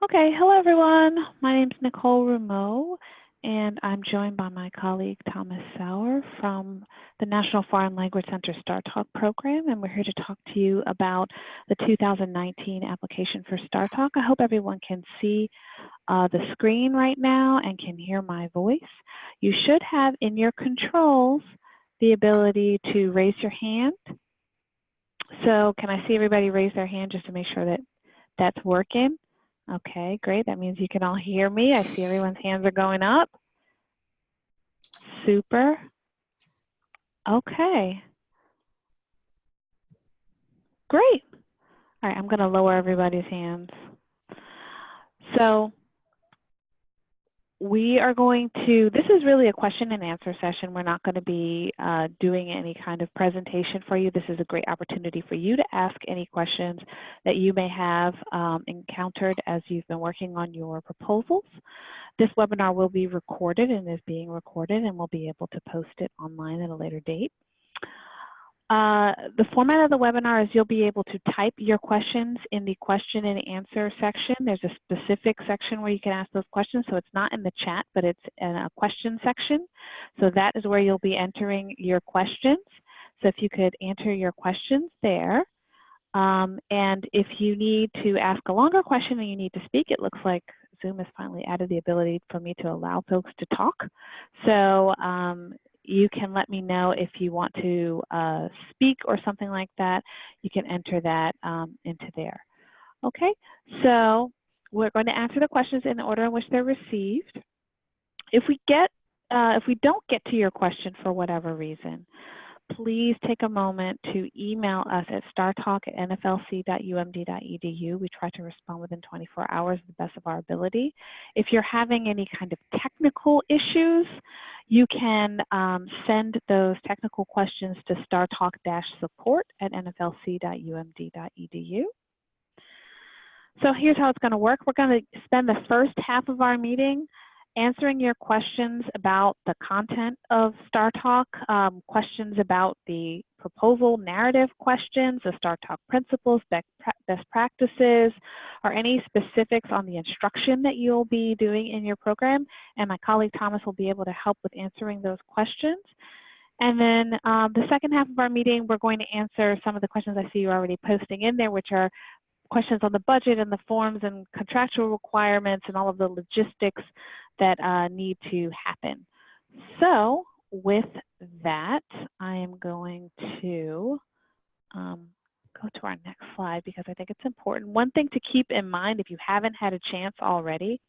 Okay, hello everyone. My name is Nicole Rameau, and I'm joined by my colleague Thomas Sauer from the National Foreign Language Center STARTALK program, and we're here to talk to you about the 2019 application for STARTALK. I hope everyone can see the screen right now and can hear my voice. You should have in your controls the ability to raise your hand. So can I see everybody raise their hand just to make sure that that's working? Okay, great. That means you can all hear me. I see everyone's hands are going up. Super. Okay. Great. All right, I'm going to lower everybody's hands. So we are going to, this is really a question and answer session. We're not going to be doing any kind of presentation for you. This is a great opportunity for you to ask any questions that you may have encountered as you've been working on your proposals. This webinar will be recorded and is being recorded, and we'll be able to post it online at a later date. The format of the webinar is you'll be able to type your questions in the question and answer section. There's a specific section where you can ask those questions, so it's not in the chat, but it's in a question section. So that is where you'll be entering your questions. So if you could enter your questions there. And if you need to ask a longer question and you need to speak, it looks like Zoom has finally added the ability for me to allow folks to talk. So you can let me know if you want to speak or something like that. You can enter that into there. Okay, so we're going to answer the questions in the order in which they're received. If we don't get to your question for whatever reason, please take a moment to email us at startalk@nflc.umd.edu. We try to respond within 24 hours to the best of our ability. If you're having any kind of technical issues, you can send those technical questions to startalk-support@nflc.umd.edu. So here's how it's going to work. We're going to spend the first half of our meeting answering your questions about the content of STARTALK, questions about the proposal narrative questions, the STARTALK principles, best practices, or any specifics on the instruction that you'll be doing in your program. And my colleague Thomas will be able to help with answering those questions. And then the second half of our meeting, we're going to answer some of the questions I see you already posting in there, which are questions on the budget and the forms and contractual requirements and all of the logistics that need to happen. So with that, I am going to go to our next slide because I think it's important. One thing to keep in mind, if you haven't had a chance already,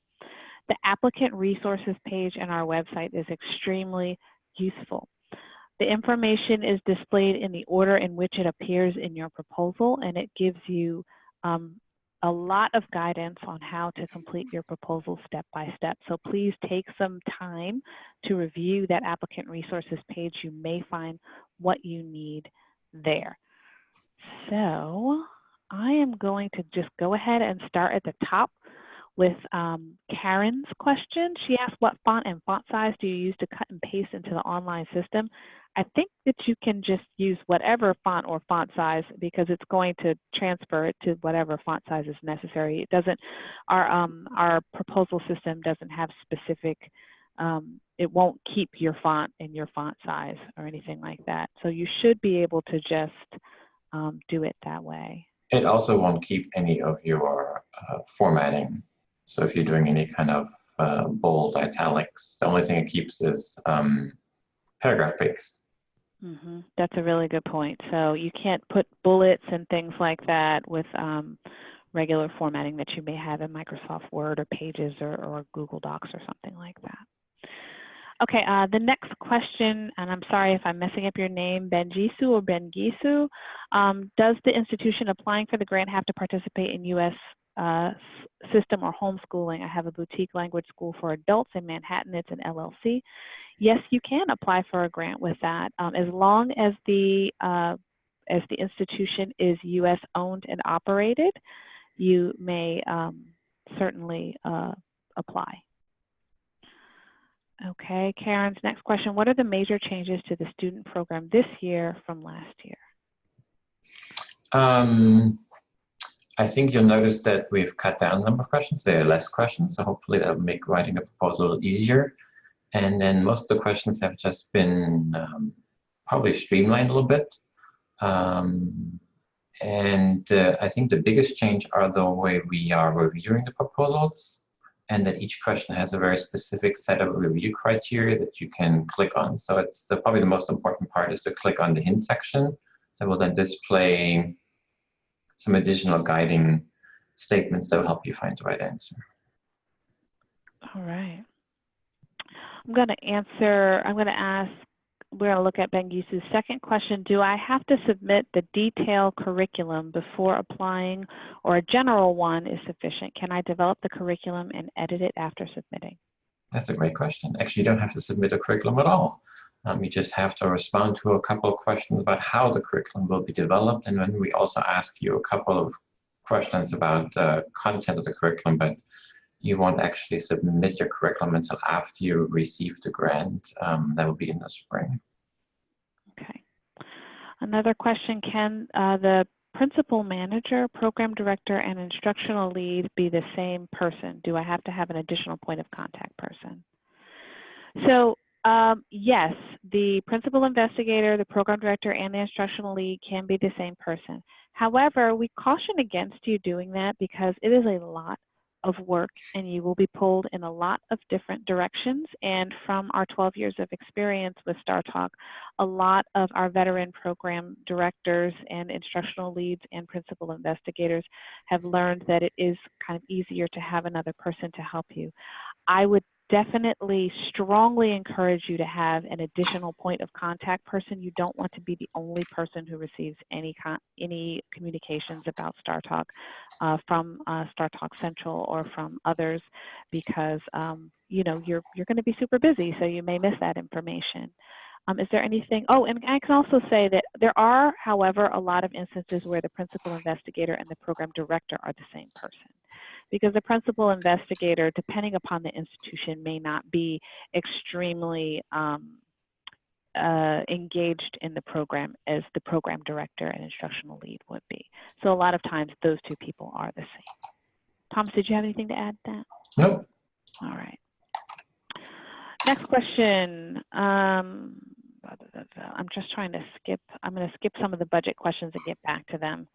the applicant resources page on our website is extremely useful. The information is displayed in the order in which it appears in your proposal, and it gives you a lot of guidance on how to complete your proposal step by step. So please take some time to review that applicant resources page. You may find what you need there. So I am going to just go ahead and start at the top with Karen's question. She asked, what font and font size do you use to cut and paste into the online system? I think that you can just use whatever font or font size because it's going to transfer it to whatever font size is necessary. It doesn't, our proposal system doesn't have specific, it won't keep your font in your font size or anything like that. So you should be able to just do it that way. It also won't keep any of your formatting. So if you're doing any kind of bold italics, the only thing it keeps is paragraph breaks. Mm-hmm. That's a really good point. So you can't put bullets and things like that with regular formatting that you may have in Microsoft Word or Pages or Google Docs or something like that. Okay, the next question, and I'm sorry if I'm messing up your name, Benjisu or Bengisu. Does the institution applying for the grant have to participate in U.S. system or homeschooling? I have a boutique language school for adults in Manhattan. It's an LLC. Yes, you can apply for a grant with that as long as the institution is U.S. owned and operated. You may certainly apply. Okay, Karen's next question. What are the major changes to the student program this year from last year? I think you'll notice that we've cut down the number of questions. There are less questions, so hopefully that'll make writing a proposal a little easier. And then most of the questions have just been probably streamlined a little bit. I think the biggest change are the way we are reviewing the proposals, and that each question has a very specific set of review criteria that you can click on. So it's probably the most important part is to click on the hint section that will then display some additional guiding statements that will help you find the right answer. All right. I'm going to ask, we're going to look at Bengisu's second question. Do I have to submit the detailed curriculum before applying, or a general one is sufficient? Can I develop the curriculum and edit it after submitting? That's a great question. Actually, you don't have to submit a curriculum at all. You just have to respond to a couple of questions about how the curriculum will be developed. And then we also ask you a couple of questions about the content of the curriculum, but you won't actually submit your curriculum until after you receive the grant. That will be in the spring. Okay. Another question, can the principal manager, program director, and instructional lead be the same person? Do I have to have an additional point of contact person? So yes, the principal investigator, the program director, and the instructional lead can be the same person. However, we caution against you doing that because it is a lot of work and you will be pulled in a lot of different directions. And from our 12 years of experience with STARTALK, a lot of our veteran program directors and instructional leads and principal investigators have learned that it is kind of easier to have another person to help you. I would definitely strongly encourage you to have an additional point of contact person. You don't want to be the only person who receives any communications about STARTALK from STARTALK Central or from others, because you know, you're going to be super busy, so you may miss that information. Is there anything? Oh, and I can also say that there are, however, a lot of instances where the principal investigator and the program director are the same person, because the principal investigator, depending upon the institution, may not be extremely engaged in the program as the program director and instructional lead would be. So a lot of times those two people are the same. Thomas, did you have anything to add to that? Nope. All right. Next question. I'm just trying to skip. I'm going to skip some of the budget questions and get back to them.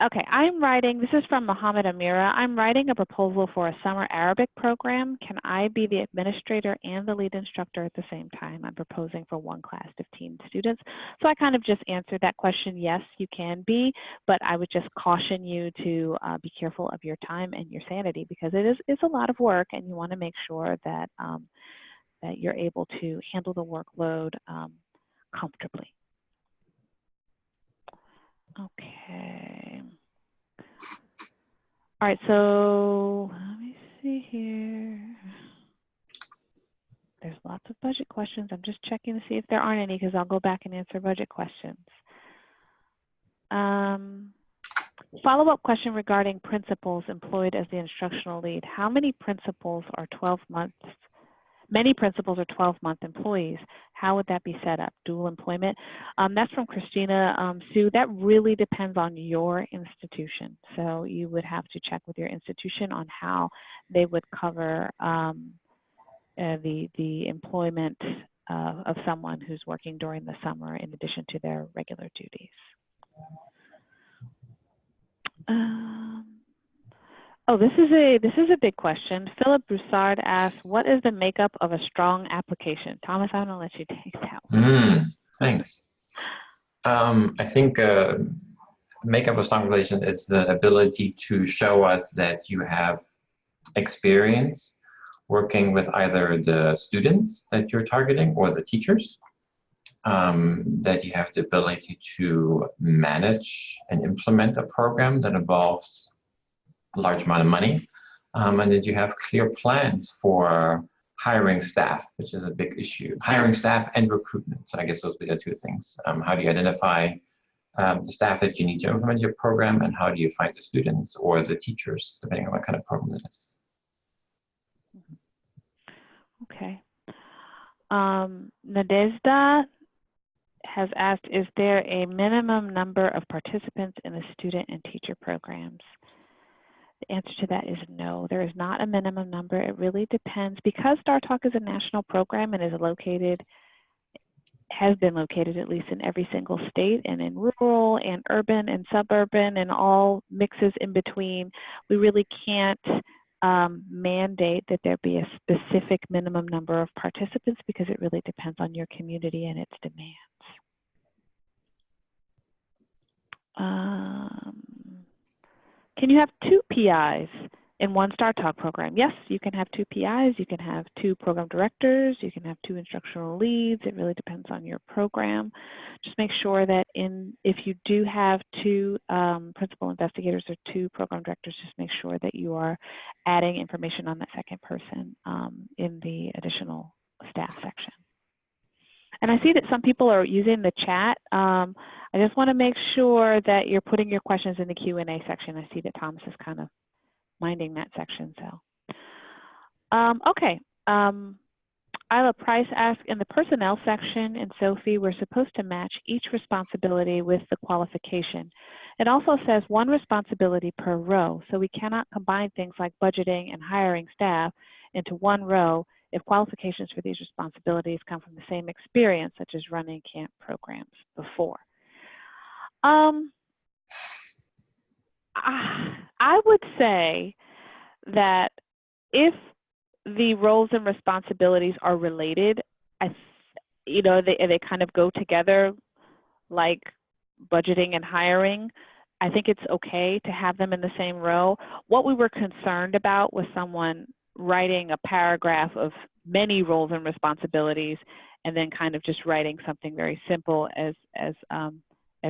Okay, I'm writing, this is from Mohammed Amira. I'm writing a proposal for a summer Arabic program. Can I be the administrator and the lead instructor at the same time? I'm proposing for one class, 15 students. So I kind of just answered that question. Yes, you can be, but I would just caution you to be careful of your time and your sanity, because it's a lot of work, and you want to make sure that, that you're able to handle the workload comfortably. Okay. All right, so let me see here. There's lots of budget questions. I'm just checking to see if there aren't any, because I'll go back and answer budget questions. Follow-up question regarding principals employed as the instructional lead. How many principals are 12 months? Many principals are 12-month employees. How would that be set up? Dual employment? That's from Christina. Sue, that really depends on your institution. So you would have to check with your institution on how they would cover the employment of someone who's working during the summer in addition to their regular duties. Oh, this is a big question. Philip Broussard asks, what is the makeup of a strong application? Thomas, I'm gonna let you take that one. Thanks. I think makeup of a strong relation is the ability to show us that you have experience working with either the students that you're targeting or the teachers, that you have the ability to manage and implement a program that involves a large amount of money, and that you have clear plans for hiring staff, which is a big issue. Hiring staff and recruitment. So I guess those are the two things. How do you identify the staff that you need to implement your program, and how do you find the students or the teachers, depending on what kind of program it is? Okay. Nadezhda has asked, is there a minimum number of participants in the student and teacher programs? The answer to that is no. There is not a minimum number. It really depends. Because STARTALK is a national program and is located, has been located at least in every single state and in rural and urban and suburban and all mixes in between, we really can't mandate that there be a specific minimum number of participants because it really depends on your community and its demands. Can you have 2 PIs in one STARTALK program? Yes, you can have 2 PIs, you can have 2 program directors, you can have 2 instructional leads. It really depends on your program. Just make sure that if you do have 2 principal investigators or 2 program directors, just make sure that you are adding information on that second person in the additional staff section. And I see that some people are using the chat. I just want to make sure that you're putting your questions in the Q&A section. I see that Thomas is kind of minding that section. So, okay. Isla Price asked, in the personnel section in Sophie, we're supposed to match each responsibility with the qualification. It also says 1 responsibility per row, so we cannot combine things like budgeting and hiring staff into 1 row if qualifications for these responsibilities come from the same experience, such as running camp programs before. I would say that if the roles and responsibilities are related, they kind of go together, like budgeting and hiring. I think it's okay to have them in the same row. What we were concerned about was someone writing a paragraph of many roles and responsibilities and then kind of just writing something very simple as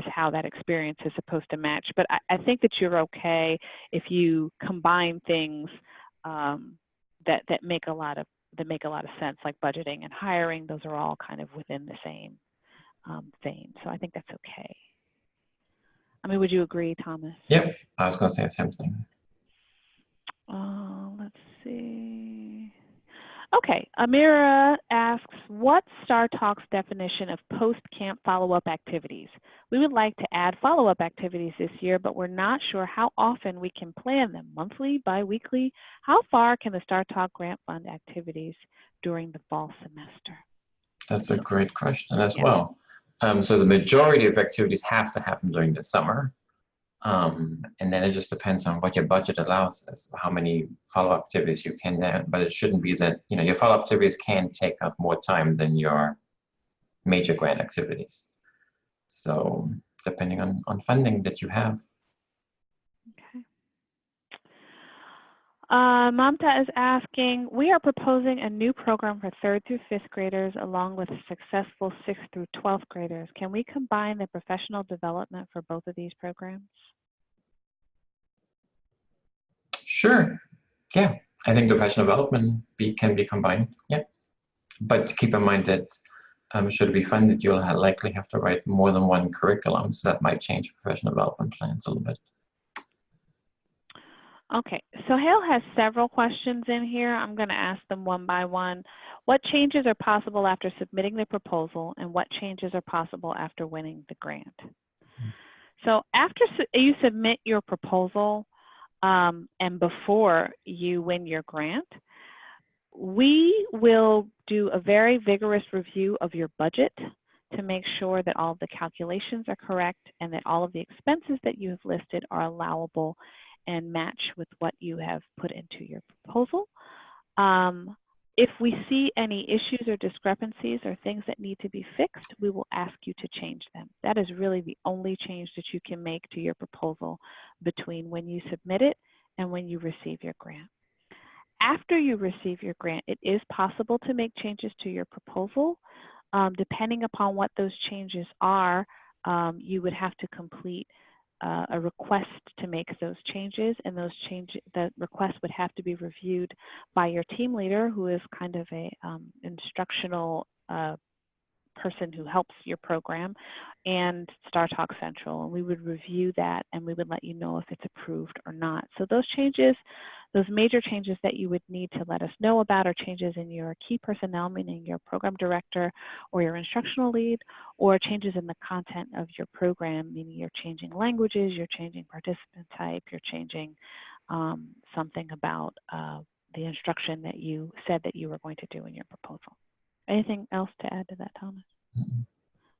how that experience is supposed to match. But I think that you're okay if you combine things that make a lot of sense, like budgeting and hiring. Those are all kind of within the same vein. So I think that's okay. I mean, would you agree, Thomas? Yep, I was going to say the same thing. Let's see. Okay, Amira asks, what's STARTALK's definition of post-camp follow-up activities? We would like to add follow-up activities this year, but we're not sure how often we can plan them, monthly, bi-weekly. How far can the STARTALK grant fund activities during the fall semester? That's a great question as well. So the majority of activities have to happen during the summer. And then it just depends on what your budget allows as how many follow-up activities you can do. But it shouldn't be that, your follow-up activities can take up more time than your major grant activities. So depending on funding that you have. Okay. Mamta is asking, we are proposing a new program for 3rd through 5th graders along with successful 6th through 12th graders. Can we combine the professional development for both of these programs? Sure. Yeah, I think the professional development can be combined. Yeah, but keep in mind that should it be funded, you'll likely have to write more than 1 curriculum, so that might change professional development plans a little bit. Okay, so Hale has several questions in here. I'm going to ask them one by one. What changes are possible after submitting the proposal, and what changes are possible after winning the grant? So after you submit your proposal and before you win your grant, we will do a very vigorous review of your budget to make sure that all of the calculations are correct and that all of the expenses that you have listed are allowable and match with what you have put into your proposal. If we see any issues or discrepancies or things that need to be fixed, we will ask you to change them. That is really the only change that you can make to your proposal between when you submit it and when you receive your grant. After you receive your grant, it is possible to make changes to your proposal. Depending upon what those changes are, you would have to complete a request to make those changes, and the request would have to be reviewed by your team leader, who is kind of a instructional person who helps your program, and StarTalk Central. And we would review that and we would let you know if it's approved or not. So those changes, those major changes that you would need to let us know about are changes in your key personnel, meaning your program director or your instructional lead, or changes in the content of your program, meaning you're changing languages, you're changing participant type, you're changing something about the instruction that you said that you were going to do in your proposal. Anything else to add to that, Thomas?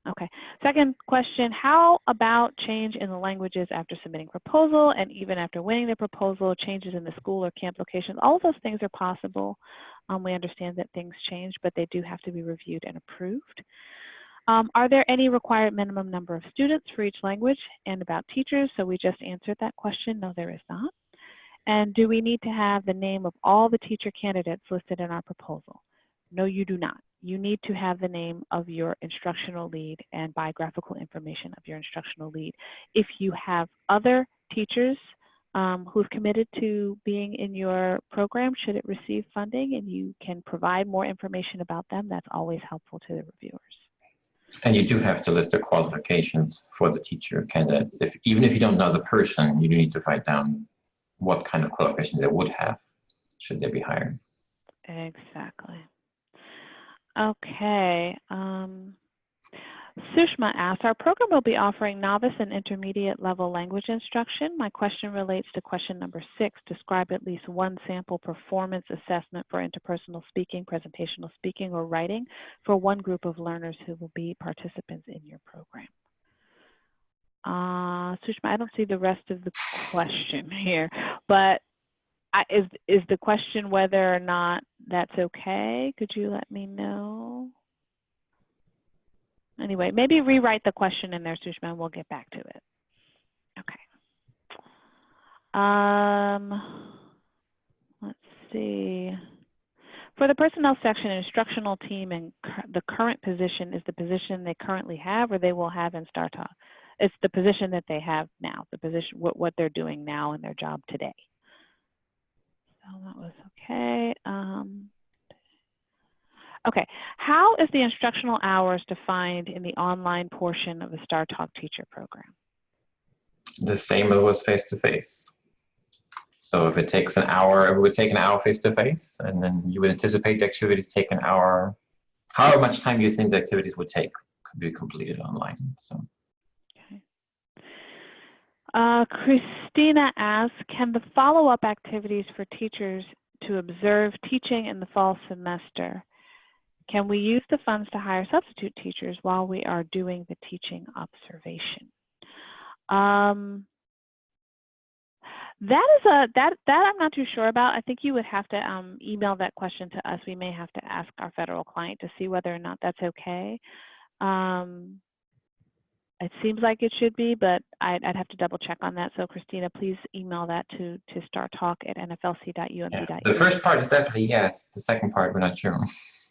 Okay. Second question, how about change in the languages after submitting proposal and even after winning the proposal, changes in the school or camp locations? All of those things are possible. We understand that things change, but they do have to be reviewed and approved. Are there any required minimum number of students for each language, and about teachers? So we just answered that question. No, there is not. And do we need to have the name of all the teacher candidates listed in our proposal? No, you do not. You need to have the name of your instructional lead and biographical information of your instructional lead. If you have other teachers who've committed to being in your program, should it receive funding, and you can provide more information about them, that's always helpful to the reviewers. And you do have to list the qualifications for the teacher candidates. Even if you don't know the person, you do need to write down what kind of qualifications they would have should they be hired. Exactly. Okay. Sushma asks, our program will be offering novice and intermediate level language instruction. My question relates to question number 6. Describe at least one sample performance assessment for interpersonal speaking, presentational speaking, or writing for one group of learners who will be participants in your program. Sushma, I don't see the rest of the question here, but is the question whether or not that's okay? Could you let me know? Anyway, maybe rewrite the question in there, Sushma, and we'll get back to it. Okay. Let's see. For the personnel section, instructional team and the current position is the position they currently have or they will have in StarTalk. It's the position that they have now, the position, what they're doing now in their job today. So that was okay. Okay, how is the instructional hours defined in the online portion of the StarTalk teacher program? The same as was face-to-face. So if it takes an hour, it would take an hour face-to-face, and then you would anticipate the activities take an hour. However much time you think the activities would take could be completed online. So. Okay. Christina asks, can the follow-up activities for teachers to observe teaching in the fall semester, can we use the funds to hire substitute teachers while we are doing the teaching observation? That I'm not too sure about. I think you would have to email that question to us. We may have to ask our federal client to see whether or not that's okay. It seems like it should be, but I'd have to double check on that. So Christina, please email that to startalk@nflc.umd.edu. Yeah. The first part is definitely yes. The second part, we're not sure.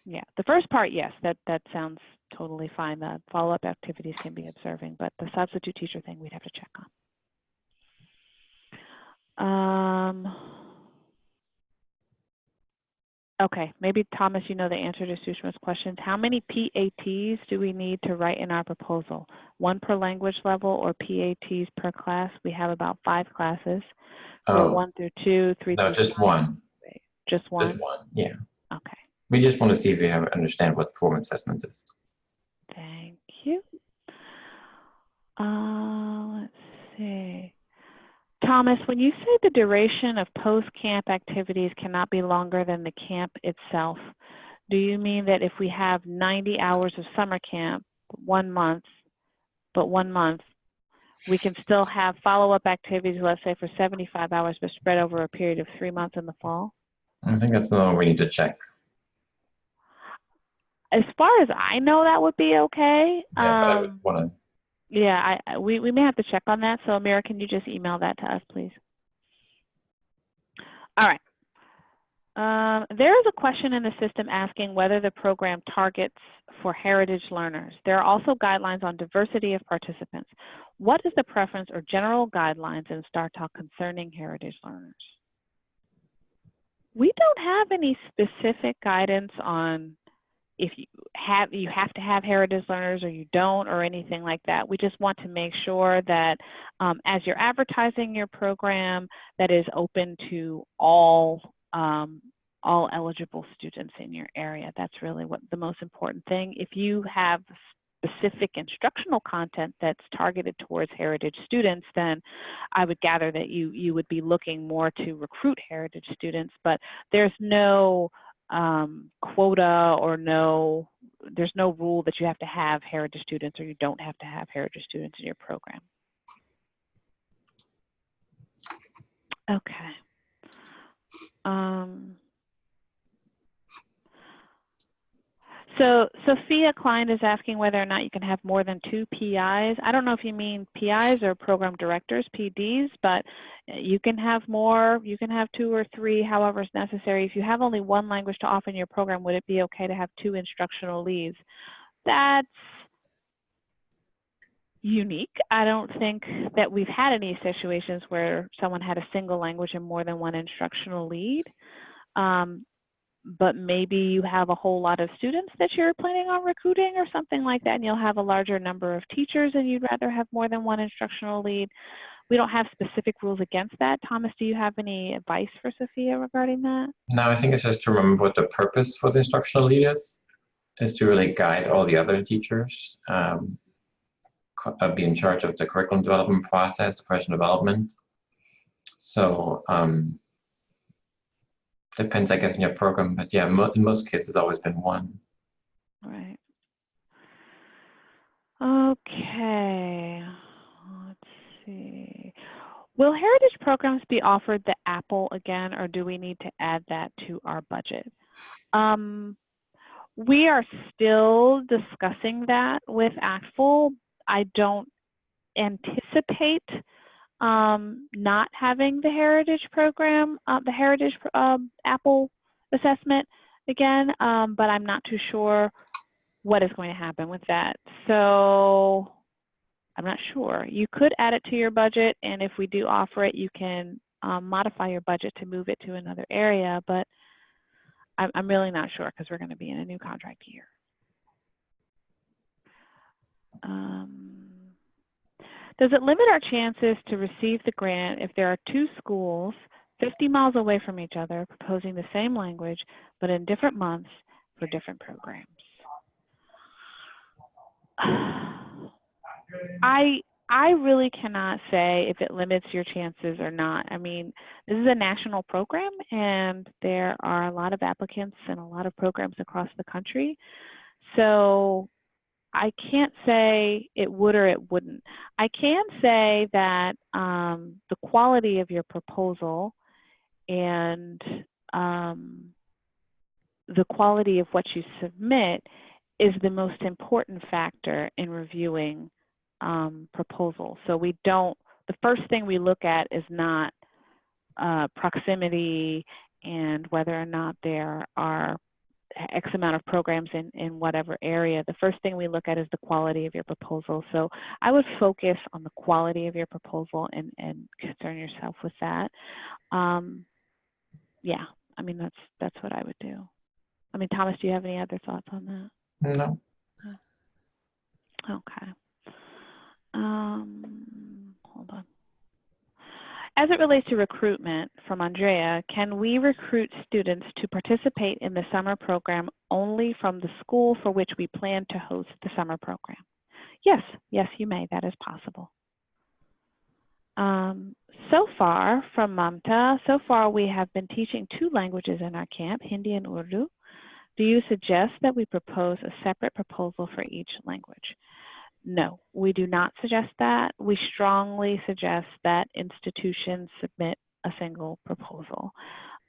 Yeah, the first part, yes, that sounds totally fine. The follow-up activities can be observing, but the substitute teacher thing we'd have to check on. Okay, maybe Thomas, you know the answer to Sushma's questions. How many PATs do we need to write in our proposal? 1 per language level or PATs per class? We have about 5 classes. For 1 through 2, 3 no, through just 5. 1. Just 1? Just 1, yeah. Okay. We just want to see if we understand what performance assessment is. Thank you. Let's see. Thomas, when you say the duration of post-camp activities cannot be longer than the camp itself, do you mean that if we have 90 hours of summer camp, 1 month, we can still have follow-up activities, let's say for 75 hours, but spread over a period of 3 months in the fall? I think that's the one we need to check. As far as I know, that would be okay. Yeah, but I would want to. Yeah, we may have to check on that. So Amira, can you just email that to us, please? All right. There is a question in the system asking whether the program targets for heritage learners. There are also guidelines on diversity of participants. What is the preference or general guidelines in StarTalk concerning heritage learners? We don't have any specific guidance on if you have to have heritage learners or you don't or anything like that. We just want to make sure that as you're advertising your program, that is open to all eligible students in your area. That's really what the most important thing. If you have specific instructional content that's targeted towards heritage students, then I would gather that you would be looking more to recruit heritage students, but there's no quota or there's no rule that you have to have heritage students or you don't have to have heritage students in your program. Okay. So Sophia Klein is asking whether or not you can have more than 2 PIs. I don't know if you mean PIs or program directors, PDs, but you can have more. You can have 2 or 3, however is necessary. If you have only 1 language to offer in your program, would it be okay to have 2 instructional leads? That's unique. I don't think that we've had any situations where someone had a single language and more than 1 instructional lead. But maybe you have a whole lot of students that you're planning on recruiting or something like that, and you'll have a larger number of teachers and you'd rather have more than 1 instructional lead. We don't have specific rules against that. Thomas, do you have any advice for Sophia regarding that? No, I think it's just to remember what the purpose for the instructional lead is to really guide all the other teachers, be in charge of the curriculum development process, the professional development. So, depends, I guess, on your program, but yeah, in most cases, it's always been 1. Right. Okay. Let's see. Will heritage programs be offered the Apple again, or do we need to add that to our budget? We are still discussing that with ACTFL. I don't anticipate not having the heritage program, the heritage Apple assessment again, but I'm not too sure what is going to happen with that. So I'm not sure. You could add it to your budget, and if we do offer it, you can modify your budget to move it to another area, but I'm really not sure because we're going to be in a new contract year. Does it limit our chances to receive the grant if there are 2 schools 50 miles away from each other proposing the same language but in different months for different programs? I really cannot say if it limits your chances or not. I mean, this is a national program and there are a lot of applicants and a lot of programs across the country. So I can't say it would or it wouldn't. I can say that the quality of your proposal and the quality of what you submit is the most important factor in reviewing proposals. So we don't, the first thing we look at is not proximity and whether or not there are X amount of programs in whatever area. The first thing we look at is the quality of your proposal. So I would focus on the quality of your proposal and concern yourself with that. Yeah, I mean, that's what I would do. I mean, Thomas, do you have any other thoughts on that? No. Okay. Hold on. As it relates to recruitment from Andrea, can we recruit students to participate in the summer program only from the school for which we plan to host the summer program? Yes, you may. That is possible. So far, from Mamta, so far we have been teaching 2 languages in our camp, Hindi and Urdu. Do you suggest that we propose a separate proposal for each language? No, we do not suggest that. We strongly suggest that institutions submit a single proposal.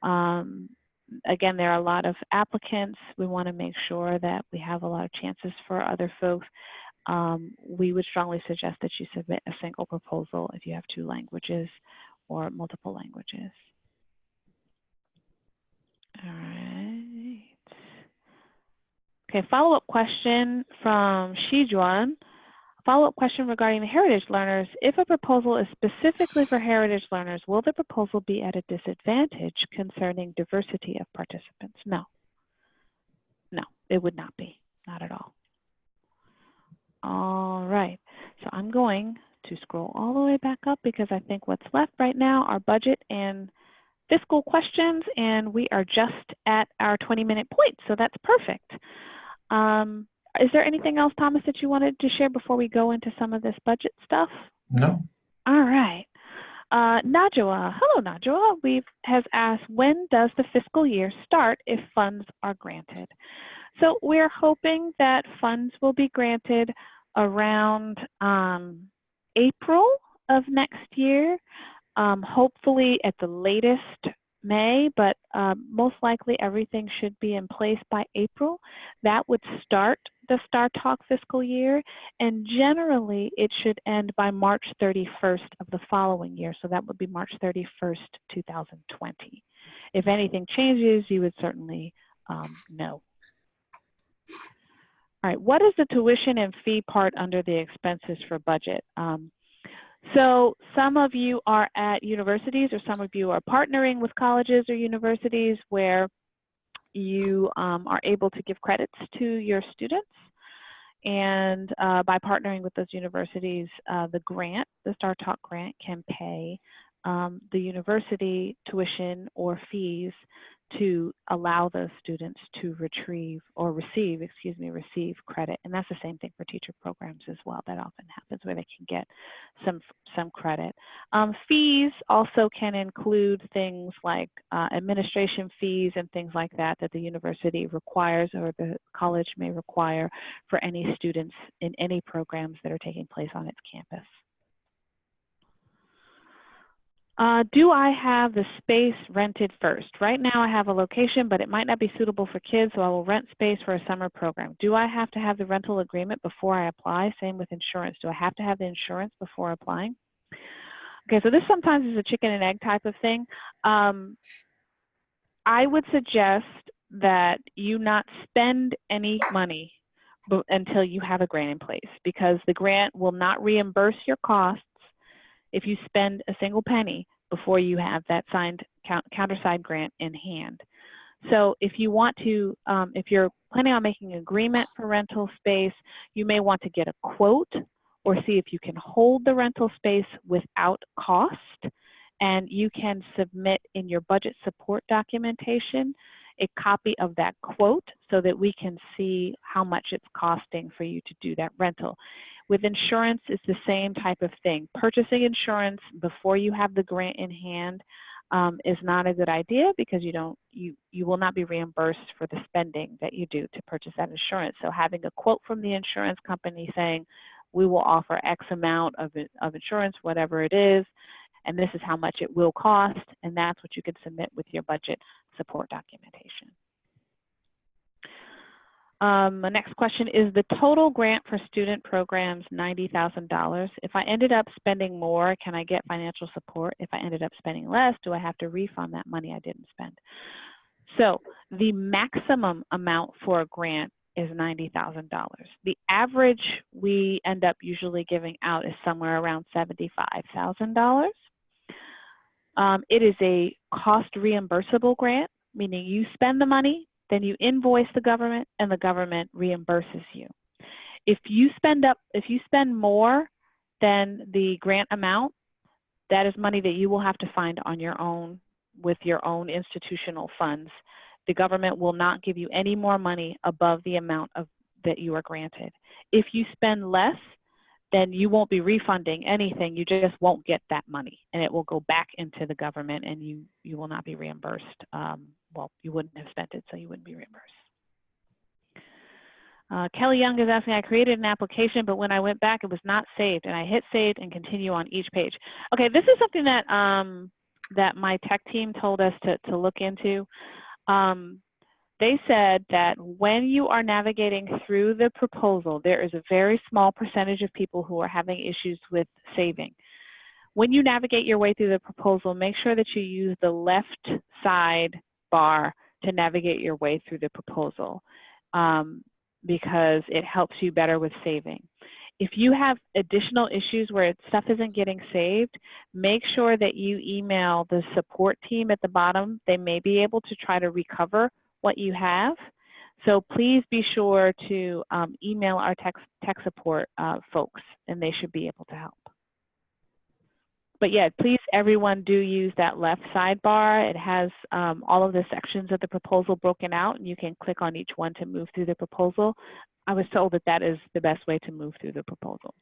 Again, there are a lot of applicants. We want to make sure that we have a lot of chances for other folks. We would strongly suggest that you submit a single proposal if you have 2 languages or multiple languages. All right. Okay, follow-up question from Shijuan. Follow-up question regarding the heritage learners. If a proposal is specifically for heritage learners, will the proposal be at a disadvantage concerning diversity of participants? No. No, it would not be, not at all. All right, so I'm going to scroll all the way back up because I think what's left right now are budget and fiscal questions, and we are just at our 20-minute point, so that's perfect. Is there anything else, Thomas, that you wanted to share before we go into some of this budget stuff? No. All right. Najwa, hello Najwa, has asked, when does the fiscal year start if funds are granted? So we're hoping that funds will be granted around April of next year, hopefully at the latest May, but most likely everything should be in place by April. That would start the STARTALK fiscal year, and generally it should end by March 31st of the following year, so that would be March 31st, 2020. If anything changes, you would certainly know. All right, what is the tuition and fee part under the expenses for budget? So some of you are at universities, or some of you are partnering with colleges or universities where you are able to give credits to your students. And by partnering with those universities, the grant, the STARTALK grant, can pay the university tuition or fees to allow those students to receive credit. And that's the same thing for teacher programs as well. That often happens where they can get some credit. Fees also can include things like administration fees and things like that that the university requires or the college may require for any students in any programs that are taking place on its campus. Do I have the space rented first? Right now I have a location, but it might not be suitable for kids, so I will rent space for a summer program. Do I have to have the rental agreement before I apply? Same with insurance. Do I have to have the insurance before applying? Okay, so this sometimes is a chicken and egg type of thing. I would suggest that you not spend any money until you have a grant in place, because the grant will not reimburse your costs if you spend a single penny before you have that signed countersigned grant in hand. So if you want to, if you're planning on making an agreement for rental space, you may want to get a quote or see if you can hold the rental space without cost. And you can submit in your budget support documentation a copy of that quote so that we can see how much it's costing for you to do that rental. With insurance, it's the same type of thing. Purchasing insurance before you have the grant in hand is not a good idea, because you will not be reimbursed for the spending that you do to purchase that insurance. So having a quote from the insurance company saying, we will offer X amount of insurance, whatever it is, and this is how much it will cost, and that's what you can submit with your budget support documentation. The next question is, the total grant for student programs $90,000. If I ended up spending more, can I get financial support? If I ended up spending less, do I have to refund that money I didn't spend? So the maximum amount for a grant is $90,000. The average we end up usually giving out is somewhere around $75,000. It is a cost reimbursable grant, meaning you spend the money, then you invoice the government, and the government reimburses you. If you spend more than the grant amount, that is money that you will have to find on your own with your own institutional funds. The government will not give you any more money above the amount that you are granted. If you spend less, then you won't be refunding anything. You just won't get that money, and it will go back into the government, and you will not be reimbursed. Well, you wouldn't have spent it, so you wouldn't be reimbursed. Kelly Young is asking, I created an application, but when I went back, it was not saved, and I hit save and continue on each page. Okay, this is something that that my tech team told us to look into. They said that when you are navigating through the proposal, there is a very small percentage of people who are having issues with saving. When you navigate your way through the proposal, make sure that you use the left side bar to navigate your way through the proposal, because it helps you better with saving. If you have additional issues where stuff isn't getting saved, make sure that you email the support team at the bottom. They may be able to try to recover what you have. So please be sure to email our tech support folks, and they should be able to help. But yeah, please, everyone, do use that left sidebar. It has all of the sections of the proposal broken out, and you can click on each one to move through the proposal. I was told that that is the best way to move through the proposal.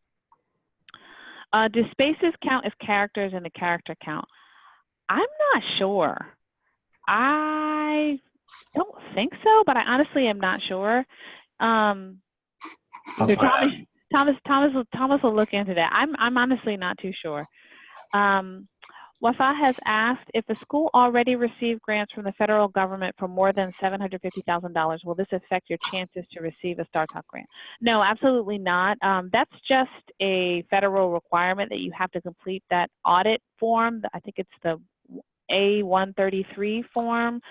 Do spaces count as characters in the character count? I'm not sure. I don't think so, but I honestly am not sure. So Thomas will look into that. I'm honestly not too sure. Wafa has asked, if a school already received grants from the federal government for more than $750,000, will this affect your chances to receive a STARTALK grant? No, absolutely not. That's just a federal requirement that you have to complete that audit form. I think it's the A133 form.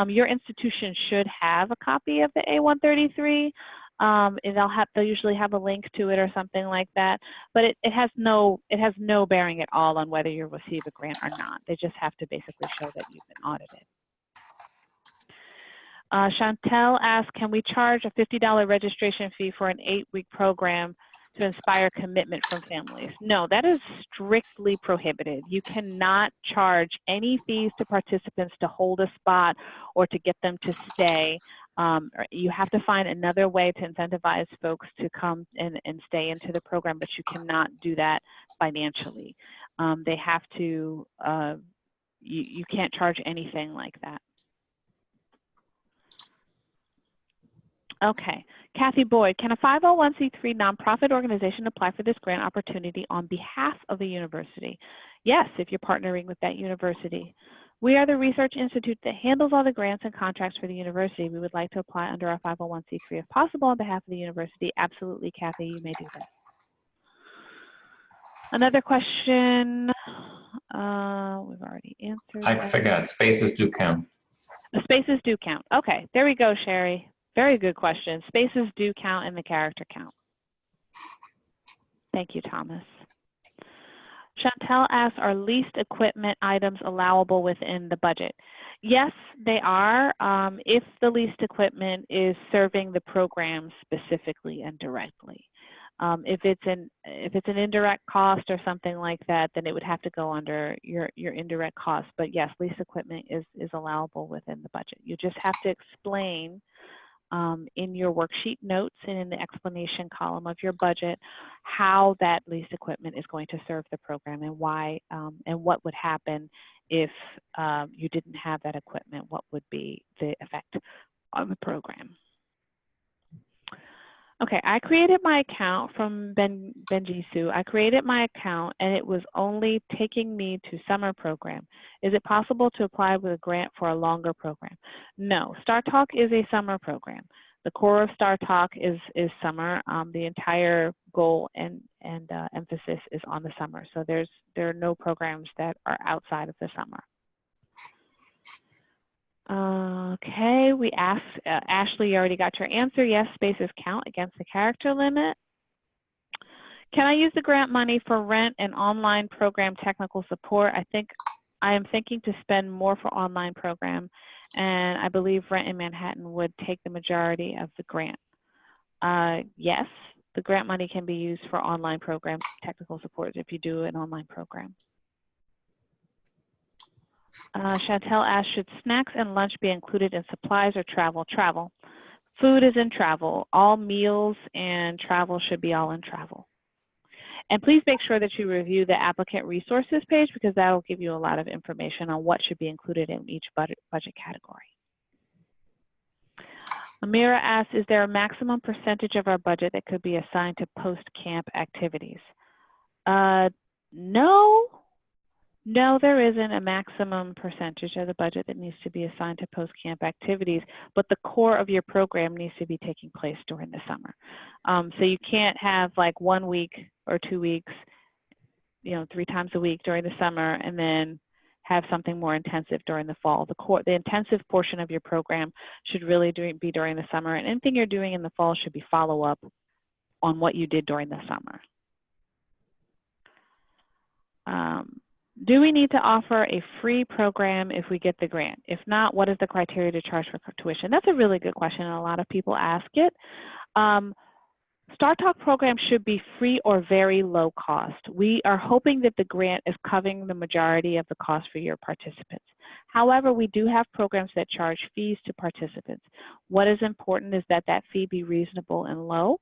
Your institution should have a copy of the A133. And they'll usually have a link to it or something like that, but it has no bearing at all on whether you receive a grant or not. They just have to basically show that you've been audited. Chantel asked, can we charge a $50 registration fee for an 8-week program to inspire commitment from families? No, that is strictly prohibited. You cannot charge any fees to participants to hold a spot or to get them to stay. You have to find another way to incentivize folks to come and stay into the program, but you cannot do that financially. They have to, you can't charge anything like that. Okay, Kathy Boyd, can a 501c3 nonprofit organization apply for this grant opportunity on behalf of the university? Yes, if you're partnering with that university. We are the research institute that handles all the grants and contracts for the university. We would like to apply under our 501c3 if possible on behalf of the university. Absolutely, Kathy, you may do that. Another question, we've already answered. I forgot, spaces do count. Spaces do count. Okay, there we go, Sherry. Very good question. Spaces do count in the character count. Thank you, Thomas. Chantel asks, are leased equipment items allowable within the budget? Yes, they are, if the leased equipment is serving the program specifically and directly. If it's an indirect cost or something like that, then it would have to go under your indirect cost. But yes, leased equipment is allowable within the budget. You just have to explain in your worksheet notes and in the explanation column of your budget how that leased equipment is going to serve the program and why and what would happen if you didn't have that equipment. What would be the effect on the program? Okay, I created my account from Benjisu. I created my account and it was only taking me to summer program. Is it possible to apply with a grant for a longer program? No, STARTALK is a summer program. The core of STARTALK is summer. The entire goal and emphasis is on the summer. So there are no programs that are outside of the summer. Okay, we asked, Ashley, you already got your answer. Yes, spaces count against the character limit. Can I use the grant money for rent and online program technical support? I am thinking to spend more for online program, and I believe rent in Manhattan would take the majority of the grant. Yes, the grant money can be used for online program technical support if you do an online program. Chantel asked, should snacks and lunch be included in supplies or travel? Travel. Food is in travel. All meals and travel should be all in travel. And please make sure that you review the applicant resources page because that will give you a lot of information on what should be included in each budget category. Amira asks, is there a maximum percentage of our budget that could be assigned to post-camp activities? No, there isn't a maximum percentage of the budget that needs to be assigned to post-camp activities, but the core of your program needs to be taking place during the summer. So you can't have like 1 week or 2 weeks, 3 times a week during the summer and then have something more intensive during the fall. The intensive portion of your program should really be during the summer, and anything you're doing in the fall should be follow-up on what you did during the summer. Do we need to offer a free program if we get the grant? If not, what is the criteria to charge for tuition? That's a really good question, and a lot of people ask it. STARTALK program should be free or very low cost. We are hoping that the grant is covering the majority of the cost for your participants. However, we do have programs that charge fees to participants. What is important is that that fee be reasonable and low.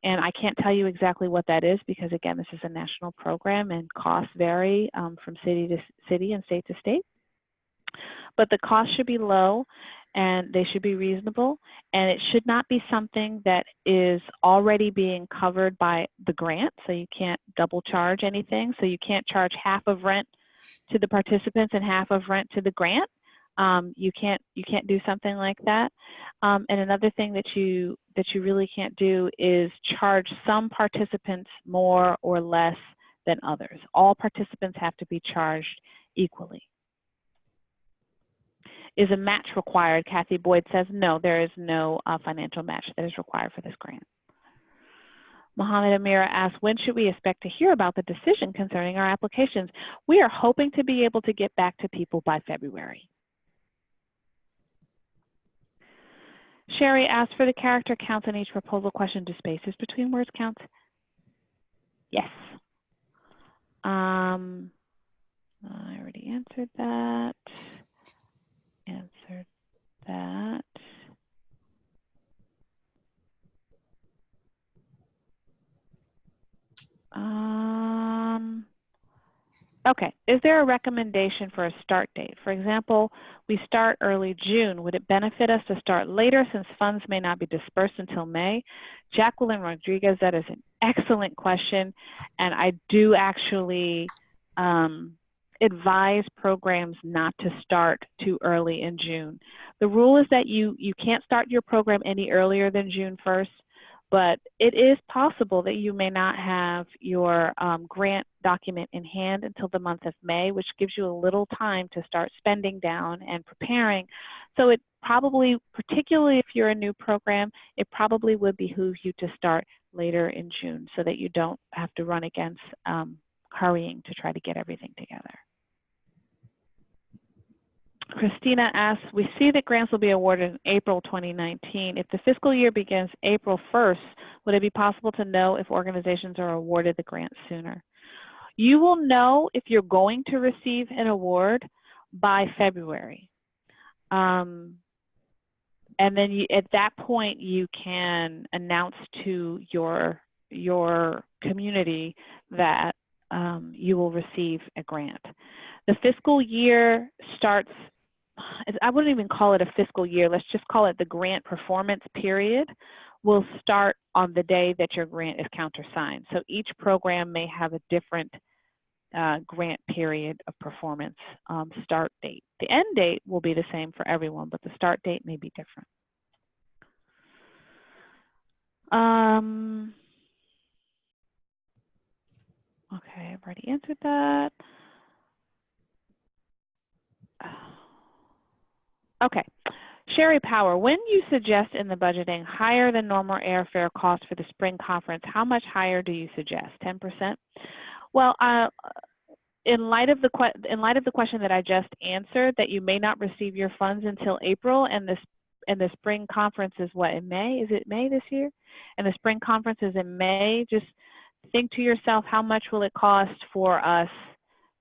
And I can't tell you exactly what that is because, again, this is a national program and costs vary from city to city and state to state. But the cost should be low and they should be reasonable, and it should not be something that is already being covered by the grant, so you can't double charge anything. So you can't charge half of rent to the participants and half of rent to the grant. You can't do something like that. And another thing that you really can't do is charge some participants more or less than others. All participants have to be charged equally. Is a match required? Kathy Boyd says no, there is no financial match that is required for this grant. Mohammed Amira asks, when should we expect to hear about the decision concerning our applications? We are hoping to be able to get back to people by February. Sherry asks, for the character counts in each proposal question, do spaces between words count? Yes. I already answered that. Answered that. Okay, is there a recommendation for a start date? For example, we start early June. Would it benefit us to start later since funds may not be dispersed until May? Jacqueline Rodriguez, that is an excellent question. And I do actually advise programs not to start too early in June. The rule is that you can't start your program any earlier than June 1st. But it is possible that you may not have your grant document in hand until the month of May, which gives you a little time to start spending down and preparing. So it probably, particularly if you're a new program, it probably would behoove you to start later in June so that you don't have to run against hurrying to try to get everything together. Christina asks, we see that grants will be awarded in April 2019. If the fiscal year begins April 1st, would it be possible to know if organizations are awarded the grant sooner? You will know if you're going to receive an award by February. And then at that point, you can announce to your community that you will receive a grant. The fiscal year starts, I wouldn't even call it a fiscal year, let's just call it the grant performance period, will start on the day that your grant is countersigned. So each program may have a different grant period of performance start date. The end date will be the same for everyone, but the start date may be different. Okay, I've already answered that. Okay, Sherry Power, when you suggest in the budgeting higher than normal airfare cost for the spring conference, how much higher do you suggest? 10%? Well, in light of the question that I just answered, that you may not receive your funds until April, and the spring conference is what, in May? Is it May this year? And the spring conference is in May. Just think to yourself, how much will it cost for us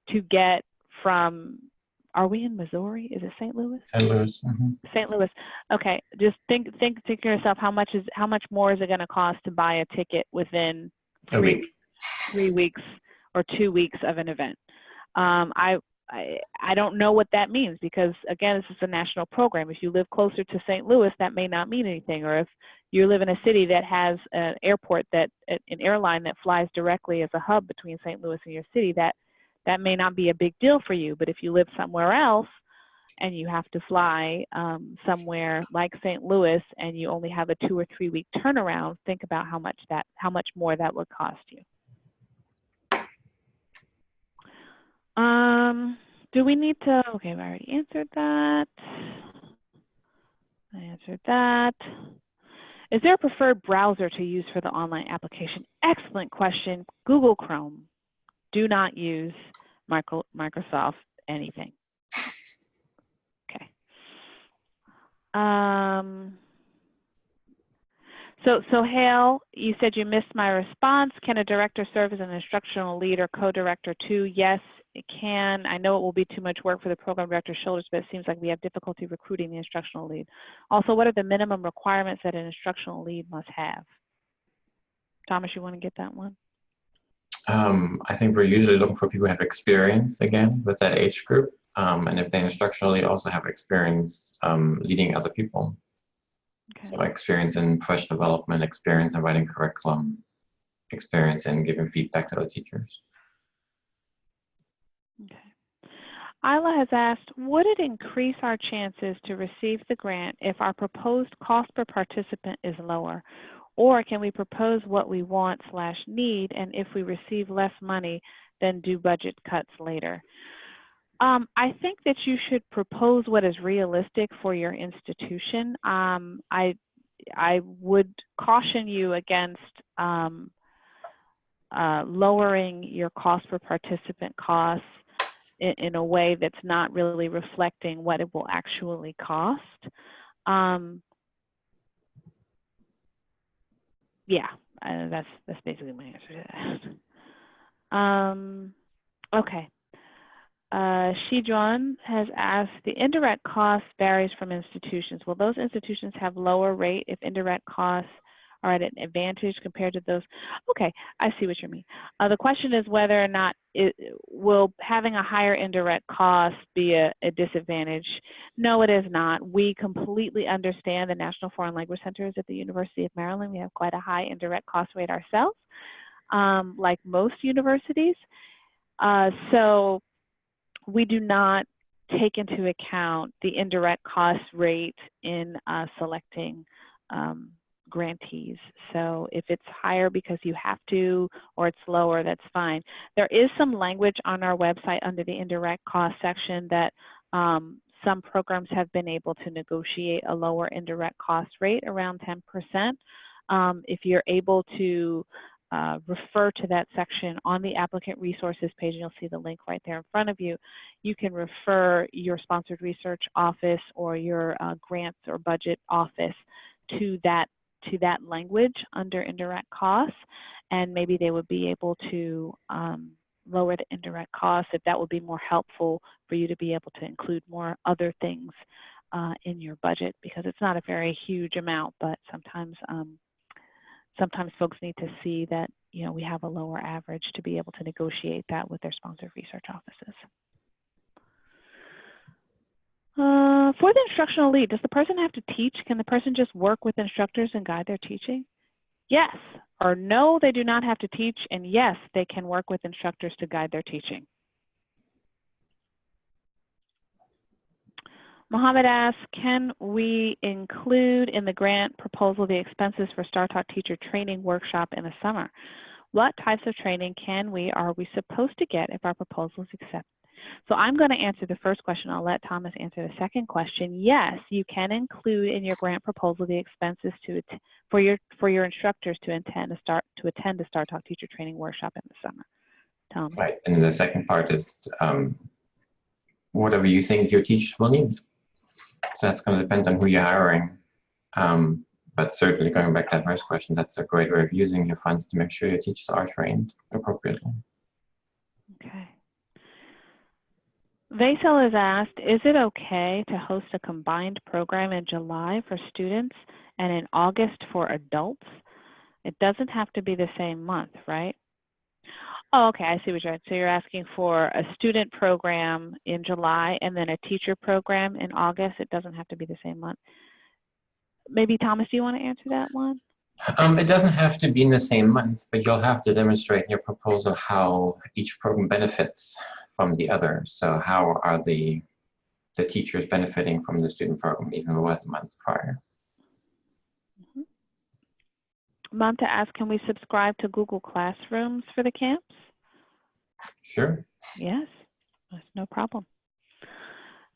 to get from, are we in Missouri? Is it St. Louis? St. Louis. Mm-hmm. St. Louis. Okay. Just think to yourself, how much more is it going to cost to buy a ticket within 3 weeks or 2 weeks of an event? I don't know what that means because, again, this is a national program. If you live closer to St. Louis, that may not mean anything. Or if you live in a city that has an airport, an airline that flies directly as a hub between St. Louis and your city, that may not be a big deal for you. But if you live somewhere else and you have to fly somewhere like St. Louis and you only have a 2 or 3 week turnaround, think about how much more that would cost you. Do we need to, okay, I already answered that. I answered that. Is there a preferred browser to use for the online application? Excellent question. Google Chrome. Do not use Microsoft anything. Okay. So Hale, you said you missed my response. Can a director serve as an instructional lead or co-director too? Yes, it can. I know it will be too much work for the program director's shoulders, but it seems like we have difficulty recruiting the instructional lead. Also, what are the minimum requirements that an instructional lead must have? Thomas, you want to get that one? I think we're usually looking for people who have experience, again, with that age group. And if they instructionally also have experience leading other people. Okay. So experience in professional development, experience in writing curriculum, experience in giving feedback to other teachers. Okay. Isla has asked, would it increase our chances to receive the grant if our proposed cost per participant is lower? Or can we propose what we want/need, and if we receive less money, then do budget cuts later? I think that you should propose what is realistic for your institution. I would caution you against lowering your cost per participant costs in a way that's not really reflecting what it will actually cost. Yeah, that's basically my answer to that. Okay. Shijun has asked, the indirect cost varies from institutions. Will those institutions have lower rate if indirect costs are at an advantage compared to those? Okay, I see what you mean. The question is whether or not will having a higher indirect cost be a disadvantage? No, it is not. We completely understand the National Foreign Language Centers at the University of Maryland. We have quite a high indirect cost rate ourselves, like most universities. So we do not take into account the indirect cost rate in selecting grantees. So if it's higher because you have to, or it's lower, that's fine. There is some language on our website under the indirect cost section that some programs have been able to negotiate a lower indirect cost rate, around 10%. If you're able to refer to that section on the applicant resources page, and you'll see the link right there in front of you. You can refer your sponsored research office or your grants or budget office to that language under indirect costs, and maybe they would be able to lower the indirect costs if that would be more helpful for you to be able to include more other things in your budget, because it's not a very huge amount, but sometimes folks need to see that, you know, we have a lower average to be able to negotiate that with their sponsored research offices. For the instructional lead, does the person have to teach? Can the person just work with instructors and guide their teaching? Yes, or no, they do not have to teach, and yes, they can work with instructors to guide their teaching. Mohammed asks, can we include in the grant proposal the expenses for STARTALK teacher training workshop in the summer? What types of training can we, or are we supposed to get if our proposal is accepted? So I'm going to answer the first question. I'll let Thomas answer the second question. Yes, you can include in your grant proposal the expenses for your instructors to attend the STARTALK teacher training workshop in the summer. Thomas. Right, and the second part is whatever you think your teachers will need. So that's going to depend on who you're hiring. But certainly going back to that first question, that's a great way of using your funds to make sure your teachers are trained appropriately. Okay. Vaisal has asked, is it okay to host a combined program in July for students and in August for adults? It doesn't have to be the same month, right? Oh, okay, I see what you're saying. So you're asking for a student program in July and then a teacher program in August. It doesn't have to be the same month. Maybe Thomas, do you want to answer that one? It doesn't have to be in the same month, but you'll have to demonstrate in your proposal how each program benefits from the other. So how are the teachers benefiting from the student program even with a month prior? Mamta asked, can we subscribe to Google Classrooms for the camps? Sure. Yes, that's no problem.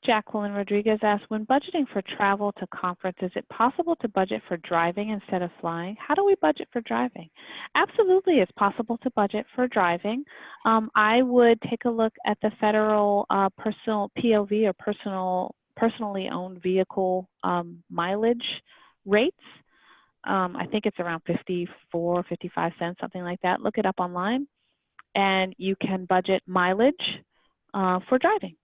Jacqueline Rodriguez asks, when budgeting for travel to conference, is it possible to budget for driving instead of flying? How do we budget for driving? Absolutely, it's possible to budget for driving. I would take a look at the federal personal POV or personally owned vehicle mileage rates. I think it's around 54, 55 cents, something like that. Look it up online, and you can budget mileage for driving.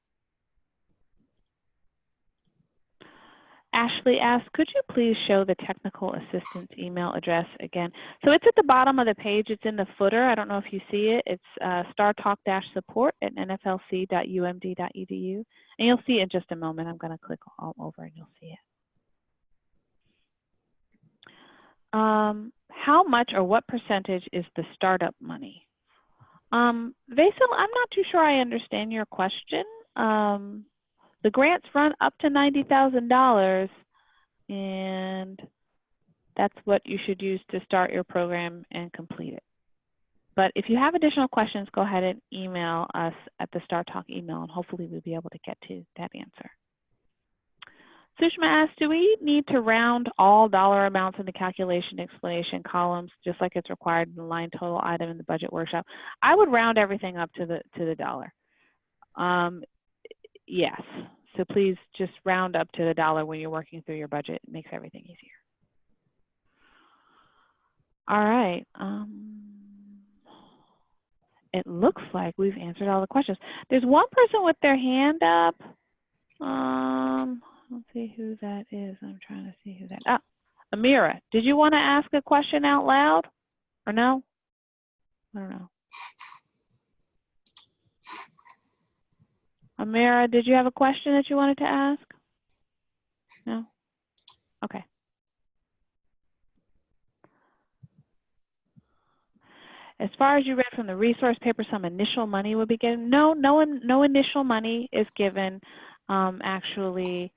Ashley asks, could you please show the technical assistance email address again? So it's at the bottom of the page. It's in the footer. I don't know if you see it. It's startalk-support@nflc.umd.edu. And you'll see it in just a moment. I'm going to click all over and you'll see it. How much or what percentage is the startup money? Vasil, I'm not too sure I understand your question. The grants run up to $90,000, and that's what you should use to start your program and complete it. But if you have additional questions, go ahead and email us at the StarTalk email, and hopefully we'll be able to get to that answer. Sushma asks, do we need to round all dollar amounts in the calculation explanation columns, just like it's required in the line total item in the budget workshop? I would round everything up to the dollar. Yes, so please just round up to the dollar when you're working through your budget. It makes everything easier. All right. It looks like we've answered all the questions. There's one person with their hand up. Let's see who that is. I'm trying to see who that is. Ah, Amira, did you want to ask a question out loud or no? I don't know. Amira, did you have a question that you wanted to ask? No? Okay. As far as you read from the resource paper, some initial money would be given. No initial money is given. Actually,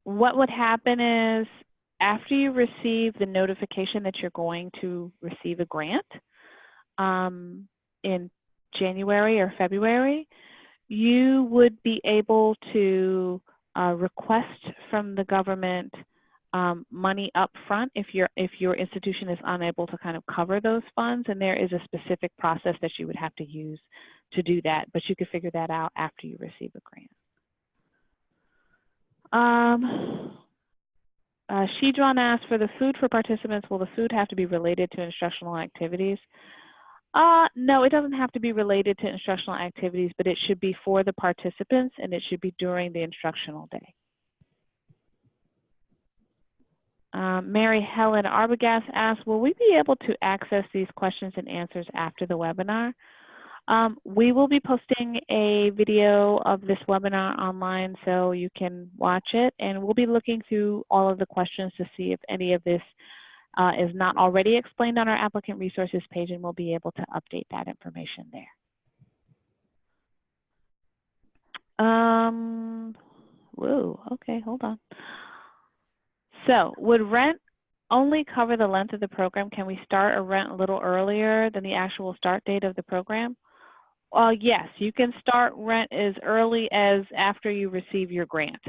what would happen is after you receive the notification that you're going to receive a grant in January or February, you would be able to request from the government money up front if your institution is unable to kind of cover those funds, and there is a specific process that you would have to use to do that, but you could figure that out after you receive a grant. Shidron asked, for the food for participants, will the food have to be related to instructional activities? No, it doesn't have to be related to instructional activities, but it should be for the participants, and it should be during the instructional day. Mary Helen Arbogast asked, will we be able to access these questions and answers after the webinar? We will be posting a video of this webinar online so you can watch it, and we'll be looking through all of the questions to see if any of this is not already explained on our applicant resources page, and we'll be able to update that information there. Whoa, okay, hold on. So would rent only cover the length of the program? Can we start a rent a little earlier than the actual start date of the program? Yes, you can start rent as early as after you receive your grant.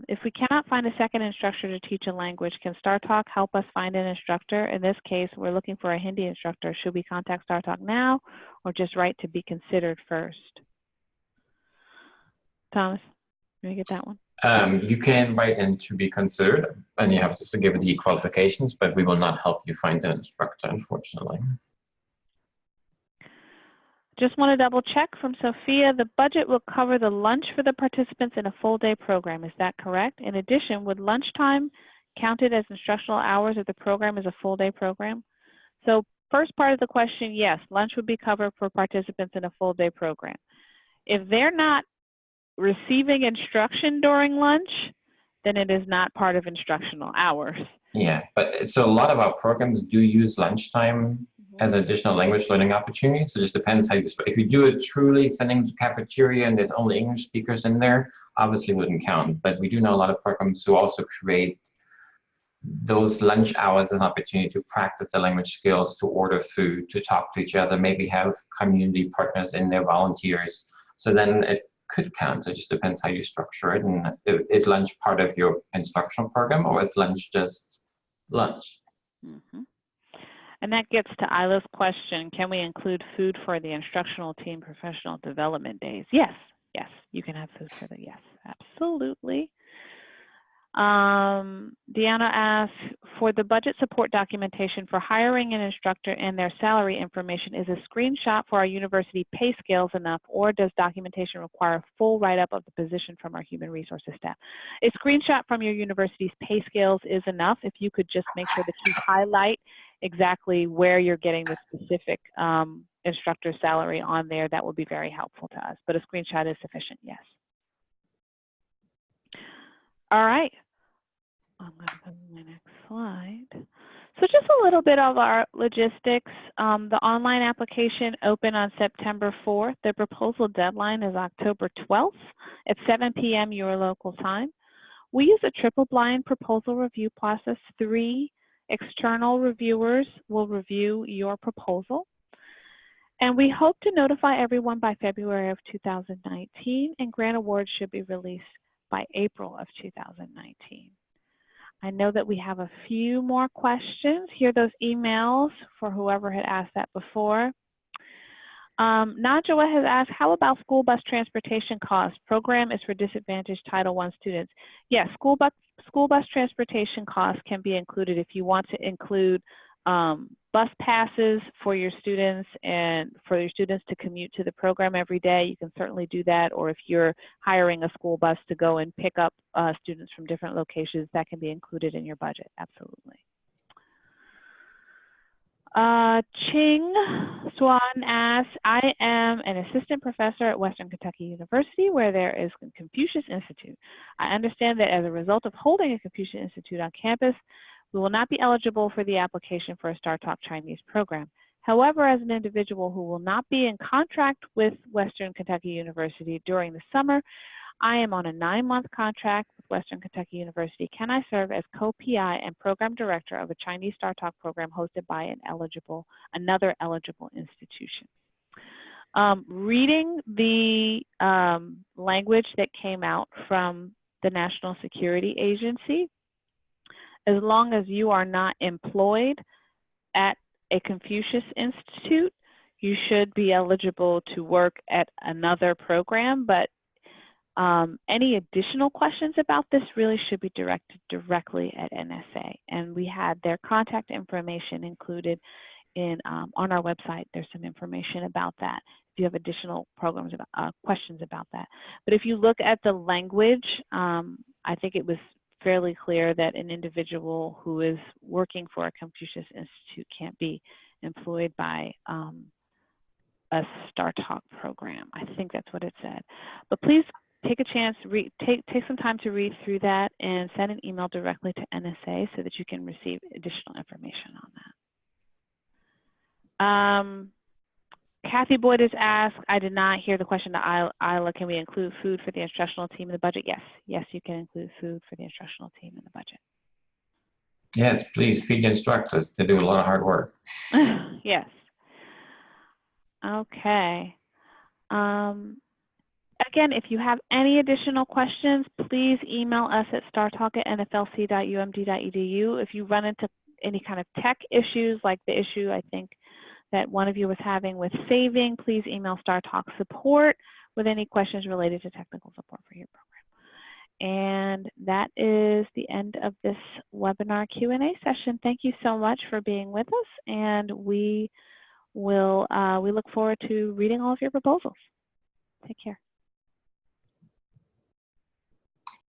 If we cannot find a second instructor to teach a language, can StarTalk help us find an instructor? In this case, we're looking for a Hindi instructor. Should we contact StarTalk now or just write to be considered first? Thomas, can you get that one? You can write in to be considered, and you have to give the qualifications, but we will not help you find an instructor, unfortunately. Just want to double check from Sophia, the budget will cover the lunch for the participants in a full day program. Is that correct? In addition, would lunchtime counted as instructional hours if the program is a full day program? So first part of the question, yes, lunch would be covered for participants in a full day program. If they're not receiving instruction during lunch, then it is not part of instructional hours. Yeah, but so a lot of our programs do use lunchtime as an additional language learning opportunity. So it just depends how you, if you do it truly sending to cafeteria and there's only English speakers in there, obviously wouldn't count. But we do know a lot of programs who also create those lunch hours is an opportunity to practice the language skills, to order food, to talk to each other, maybe have community partners in their volunteers. So then it could count. So it just depends how you structure it. And is lunch part of your instructional program, or is lunch just lunch? Mm-hmm. And that gets to Isla's question, can we include food for the instructional team professional development days? Yes, yes, you can have food for the, yes, absolutely. Deanna asks, for the budget support documentation for hiring an instructor and their salary information, is a screenshot for our university pay scales enough, or does documentation require a full write-up of the position from our human resources staff? A screenshot from your university's pay scales is enough. If you could just make sure that you highlight exactly where you're getting the specific instructor salary on there, that would be very helpful to us. But a screenshot is sufficient, yes. All right. I'm going to go to my next slide. So just a little bit of our logistics. The online application opened on September 4th. The proposal deadline is October 12th at 7 p.m. your local time. We use a triple-blind proposal review process. 3 external reviewers will review your proposal. And we hope to notify everyone by February of 2019, and grant awards should be released by April of 2019. I know that we have a few more questions. Here are those emails for whoever had asked that before. Najwa has asked, how about school bus transportation costs? Program is for disadvantaged Title I students. Yes, school bus transportation costs can be included if you want to include bus passes for your students and for your students to commute to the program every day. You can certainly do that. Or if you're hiring a school bus to go and pick up students from different locations, that can be included in your budget. Absolutely. Ching Swan asks, I am an assistant professor at Western Kentucky University, where there is a Confucius Institute. I understand that as a result of holding a Confucius Institute on campus, we will not be eligible for the application for a StarTalk Chinese program. However, as an individual who will not be in contract with Western Kentucky University during the summer, I am on a 9-month contract with Western Kentucky University. Can I serve as co-PI and program director of a Chinese StarTalk program hosted by another eligible institution? Reading the language that came out from the National Security Agency, as long as you are not employed at a Confucius Institute, you should be eligible to work at another program. But any additional questions about this really should be directed directly at NSA. And we had their contact information included in on our website. There's some information about that if you have additional programs about, questions about that. But if you look at the language, I think it was fairly clear that an individual who is working for a Confucius Institute can't be employed by a StarTalk program. I think that's what it said. But please take a chance, take some time to read through that and send an email directly to NSA so that you can receive additional information on that. Kathy Boyd has asked, I did not hear the question to Isla, can we include food for the instructional team in the budget? Yes, yes, you can include food for the instructional team in the budget. Yes, please feed the instructors. They do a lot of hard work. Yes. Okay. Again, if you have any additional questions, please email us at startalk@nflc.umd.edu. If you run into any kind of tech issues, like the issue I think that one of you was having with saving, please email StarTalk support with any questions related to technical support for your program. And that is the end of this webinar Q&A session. Thank you so much for being with us, and we look forward to reading all of your proposals. Take care.